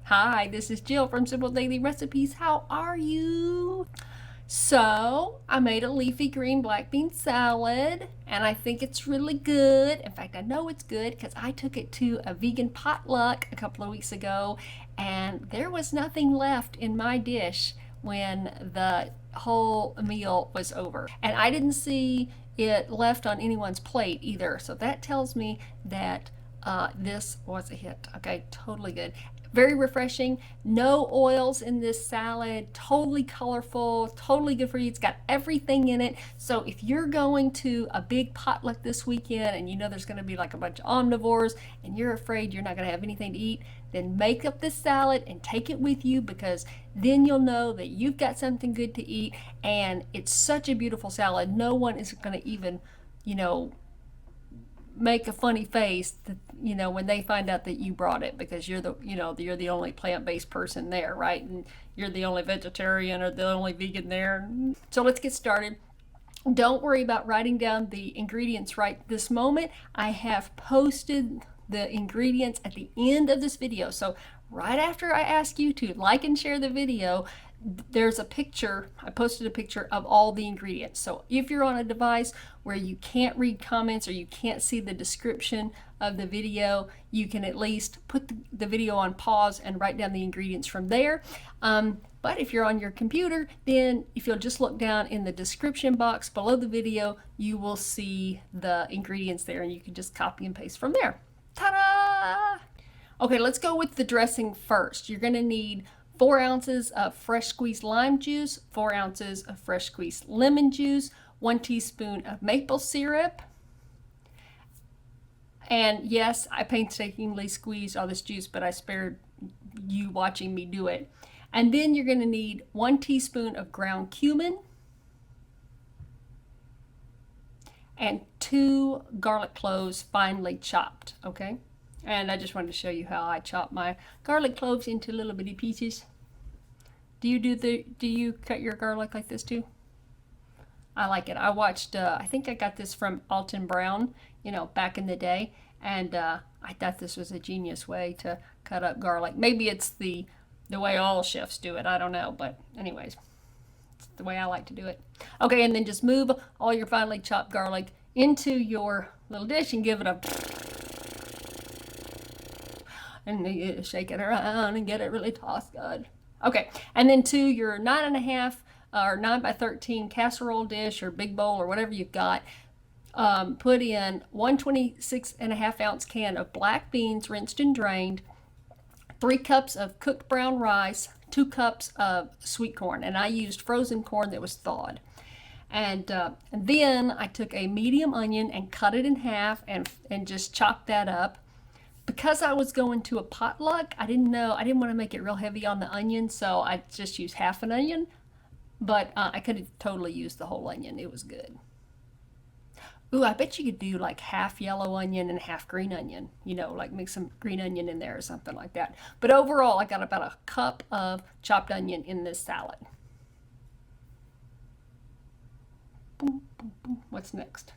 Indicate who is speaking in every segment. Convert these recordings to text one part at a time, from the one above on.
Speaker 1: Hi, this is Jill from Simple Daily Recipes. How are you? So, I made a leafy green black bean salad and I think it's really good. In fact, I know it's good because I took it to a vegan potluck a couple of weeks ago and there was nothing left in my dish when the whole meal was over. And I didn't see it left on anyone's plate either. So that tells me that this was a hit. Okay, totally good. Very refreshing. No oils in this salad. Totally colorful. Totally good for you. It's got everything in it. So if you're going to a big potluck this weekend and you know there's going to be like a bunch of omnivores and you're afraid you're not going to have anything to eat, then make up this salad and take it with you, because then you'll know that you've got something good to eat. And it's such a beautiful salad. No one is going to even, you know, make a funny face when they find out that you brought it, because you're the only plant-based person there, right? And you're the only vegetarian or the only vegan there. So let's get started. Don't worry about writing down the ingredients right this moment. I have posted the ingredients at the end of this video. So right after I ask you to like and share the video, there's a picture. I posted a picture of all the ingredients. So if you're on a device where you can't read comments or you can't see the description of the video, you can at least put the video on pause and write down the ingredients from there. But if you're on your computer, then if you'll just look down in the description box below the video, you will see the ingredients there and you can just copy and paste from there. Ta-da! Okay, let's go with the dressing first. You're going to need 4 ounces of fresh squeezed lime juice, 4 ounces of fresh squeezed lemon juice, 1 teaspoon of maple syrup. And yes, I painstakingly squeezed all this juice, but I spared you watching me do it. And then you're going to need 1 teaspoon of ground cumin and 2 garlic cloves finely chopped, okay? And I just wanted to show you how I chop my garlic cloves into little bitty pieces. Do you cut your garlic like this too? I like it. I watched, I think I got this from Alton Brown, back in the day. And I thought this was a genius way to cut up garlic. Maybe it's the way all chefs do it. I don't know. But anyways, it's the way I like to do it. Okay, and then just move all your finely chopped garlic into your little dish and give it a... and shake it around and get it really tossed good. Okay, and then to your 9.5 or 9 by 13 casserole dish or big bowl or whatever you've got, put in 126.5 ounce can of black beans rinsed and drained, 3 cups of cooked brown rice, 2 cups of sweet corn, and I used frozen corn that was thawed. And then I took a medium onion and cut it in half and just chopped that up. Because I was going to a potluck, I didn't want to make it real heavy on the onion, so I just used half an onion. But I could have totally used the whole onion. It was good. Ooh, I bet you could do like half yellow onion and half green onion. Like mix some green onion in there or something like that. But overall, I got about a cup of chopped onion in this salad. Boom, boom, boom. What's next?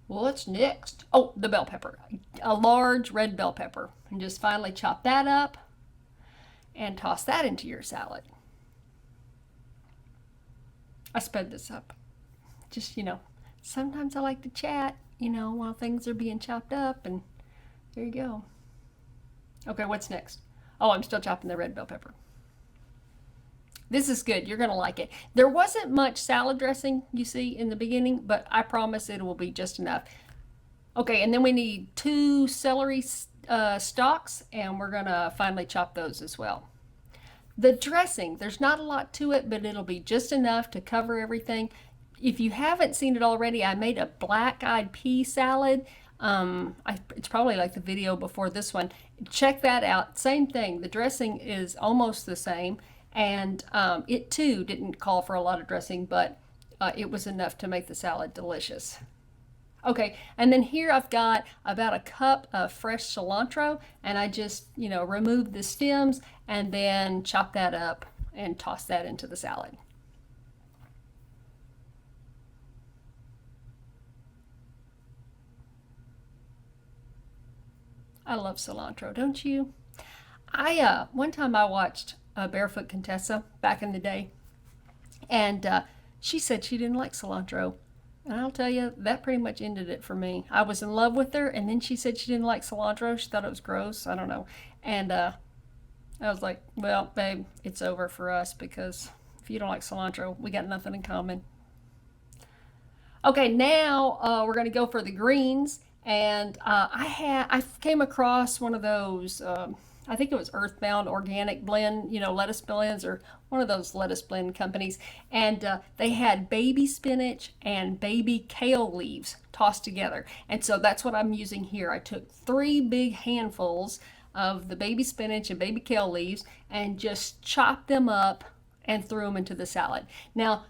Speaker 1: What's next? Oh, the bell pepper. A large red bell pepper. And just finally chop that up and toss that into your salad. I sped this up. Just, sometimes I like to chat, while things are being chopped up, and there you go. Okay, what's next? Oh, I'm still chopping the red bell pepper. This is good. You're going to like it. There wasn't much salad dressing, you see, in the beginning, but I promise it will be just enough. Okay, and then we need 2 celery stalks, and we're going to finally chop those as well. The dressing, there's not a lot to it, but it'll be just enough to cover everything. If you haven't seen it already, I made a black-eyed pea salad. It's probably like the video before this one. Check that out. Same thing. The dressing is almost the same. And it too didn't call for a lot of dressing, but it was enough to make the salad delicious. Okay, and then here I've got about a cup of fresh cilantro, and I just, removed the stems and then chop that up and toss that into the salad. I love cilantro, don't you? One time I watched Barefoot Contessa back in the day, and she said she didn't like cilantro. And I'll tell you, that pretty much ended it for me. I was in love with her, and then she said she didn't like cilantro. She thought it was gross. I don't know. And I was like, well, babe, it's over for us because if you don't like cilantro, we got nothing in common. Okay, now we're going to go for the greens. And I came across one of those. I think it was Earthbound Organic Blend, lettuce blends or one of those lettuce blend companies, and they had baby spinach and baby kale leaves tossed together, and so that's what I'm using here. I took 3 big handfuls of the baby spinach and baby kale leaves and just chopped them up and threw them into the salad. Now,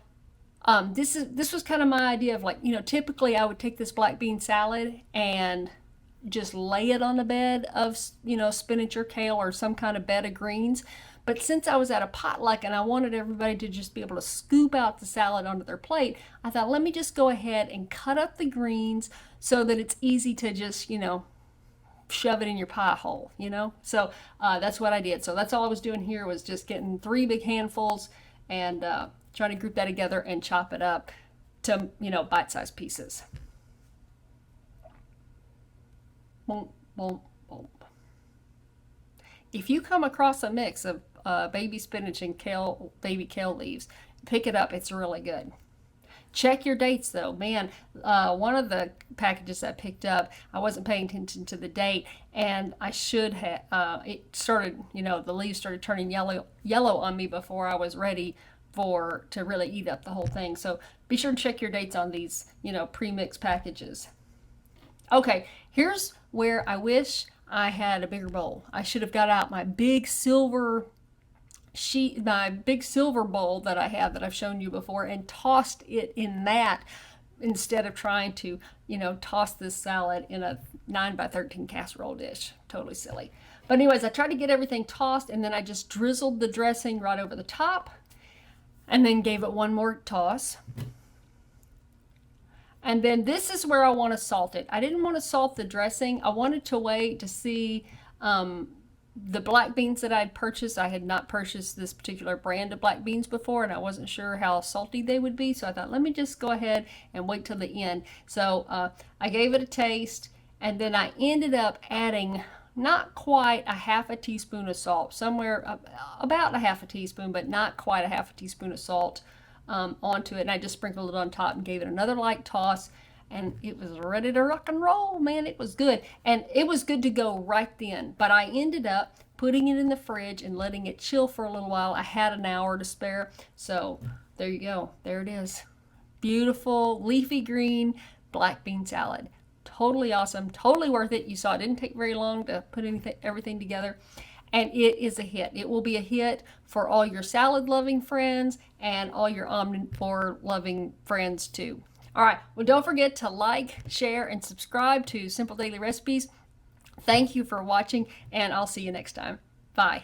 Speaker 1: this was kind of my idea of, like, typically I would take this black bean salad and just lay it on a bed of, spinach or kale or some kind of bed of greens. But since I was at a potluck and I wanted everybody to just be able to scoop out the salad onto their plate, I thought, let me just go ahead and cut up the greens so that it's easy to just, shove it in your pie hole. So that's what I did. So that's all I was doing here, was just getting 3 big handfuls and trying to group that together and chop it up to, bite-sized pieces. Boom, boom, boom. If you come across a mix of baby spinach and baby kale leaves, pick it up. It's really good. Check your dates though. Man, one of the packages I picked up, I wasn't paying attention to the date, and I should have. It started, the leaves started turning yellow on me before I was ready to really eat up the whole thing. So be sure to check your dates on these, pre-mixed packages. Okay, here's where I wish I had a bigger bowl. I should have got out my big silver bowl that I have, that I've shown you before, and tossed it in that instead of trying to, toss this salad in a 9x13 casserole dish. Totally silly. But anyways, I tried to get everything tossed, and then I just drizzled the dressing right over the top and then gave it one more toss. And then this is where I want to salt it. I didn't want to salt the dressing. I wanted to wait to see the black beans that I'd purchased. I had not purchased this particular brand of black beans before, and I wasn't sure how salty they would be. So I thought, let me just go ahead and wait till the end. So I gave it a taste, and then I ended up adding not quite a half a teaspoon of salt, somewhere about a half a teaspoon, but not quite a half a teaspoon of salt onto it. And I just sprinkled it on top and gave it another light toss, and it was ready to rock and roll. Man, it was good. And it was good to go right then. But I ended up putting it in the fridge and letting it chill for a little while. I had an hour to spare. So there you go. There it is. Beautiful leafy green black bean salad. Totally awesome. Totally worth it. You saw it didn't take very long to put everything together. And it is a hit. It will be a hit for all your salad loving friends and all your omnivore loving friends too. All right, well, don't forget to like, share, and subscribe to Simple Daily Recipes. Thank you for watching, and I'll see you next time. Bye.